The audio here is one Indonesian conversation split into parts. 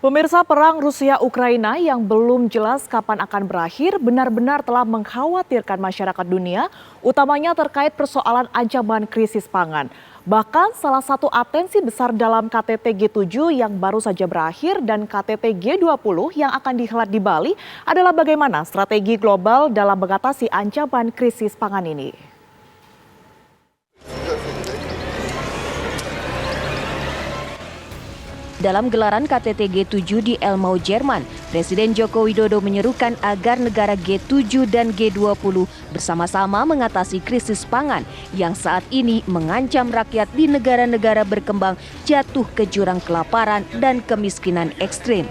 Pemirsa, perang Rusia-Ukraina yang belum jelas kapan akan berakhir benar-benar telah mengkhawatirkan masyarakat dunia, utamanya terkait persoalan ancaman krisis pangan. Bahkan salah satu atensi besar dalam KTT G7 yang baru saja berakhir dan KTT G20 yang akan dihelat di Bali adalah bagaimana strategi global dalam mengatasi ancaman krisis pangan ini. Dalam gelaran KTT G7 di Elmau, Jerman, Presiden Joko Widodo menyerukan agar negara G7 dan G20 bersama-sama mengatasi krisis pangan yang saat ini mengancam rakyat di negara-negara berkembang jatuh ke jurang kelaparan dan kemiskinan ekstrim.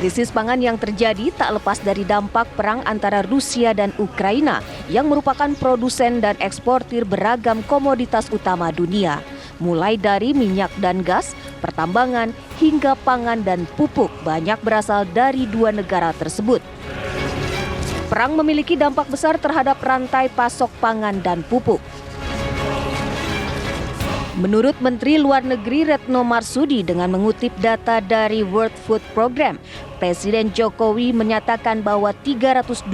Krisis pangan yang terjadi tak lepas dari dampak perang antara Rusia dan Ukraina yang merupakan produsen dan eksportir beragam komoditas utama dunia. Mulai dari minyak dan gas, pertambangan, hingga pangan dan pupuk banyak berasal dari dua negara tersebut. Perang memiliki dampak besar terhadap rantai pasok pangan dan pupuk. Menurut Menteri Luar Negeri Retno Marsudi dengan mengutip data dari World Food Program, Presiden Jokowi menyatakan bahwa 323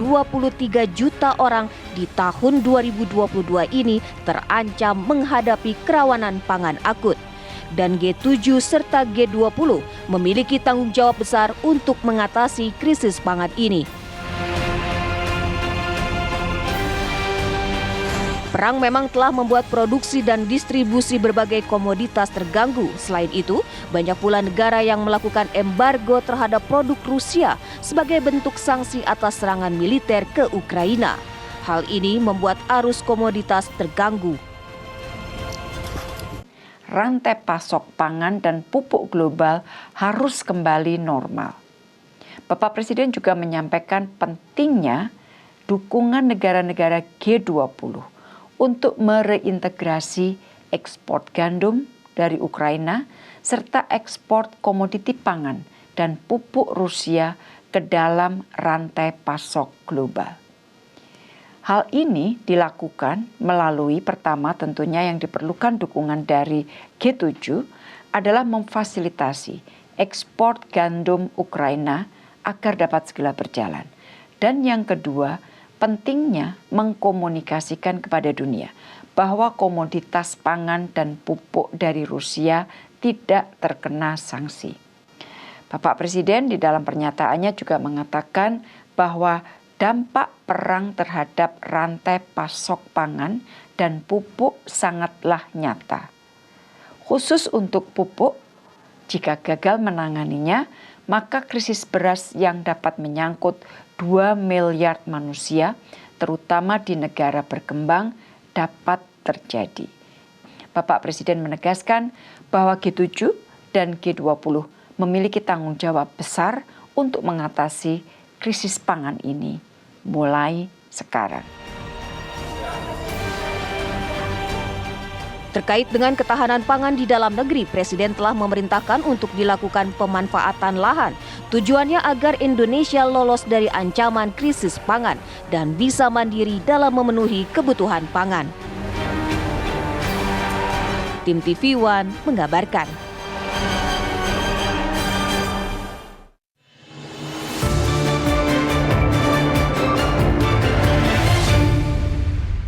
juta orang di tahun 2022 ini terancam menghadapi kerawanan pangan akut. Dan G7 serta G20 memiliki tanggung jawab besar untuk mengatasi krisis pangan ini. Perang memang telah membuat produksi dan distribusi berbagai komoditas terganggu. Selain itu, banyak pula negara yang melakukan embargo terhadap produk Rusia sebagai bentuk sanksi atas serangan militer ke Ukraina. Hal ini membuat arus komoditas terganggu. Rantai pasok pangan dan pupuk global harus kembali normal. Bapak Presiden juga menyampaikan pentingnya dukungan negara-negara G20 untuk mereintegrasi ekspor gandum dari Ukraina serta ekspor komoditi pangan dan pupuk Rusia ke dalam rantai pasok global. Hal ini dilakukan melalui pertama tentunya yang diperlukan dukungan dari G7 adalah memfasilitasi ekspor gandum Ukraina agar dapat segera berjalan. Dan yang kedua, pentingnya mengkomunikasikan kepada dunia bahwa komoditas pangan dan pupuk dari Rusia tidak terkena sanksi. Bapak Presiden di dalam pernyataannya juga mengatakan bahwa dampak perang terhadap rantai pasok pangan dan pupuk sangatlah nyata. Khusus untuk pupuk, jika gagal menanganinya, maka krisis beras yang dapat menyangkut 2 miliar manusia, terutama di negara berkembang, dapat terjadi. Bapak Presiden menegaskan bahwa G7 dan G20 memiliki tanggung jawab besar untuk mengatasi krisis pangan ini mulai sekarang. Terkait dengan ketahanan pangan di dalam negeri, Presiden telah memerintahkan untuk dilakukan pemanfaatan lahan. Tujuannya agar Indonesia lolos dari ancaman krisis pangan dan bisa mandiri dalam memenuhi kebutuhan pangan. Tim TV One mengabarkan.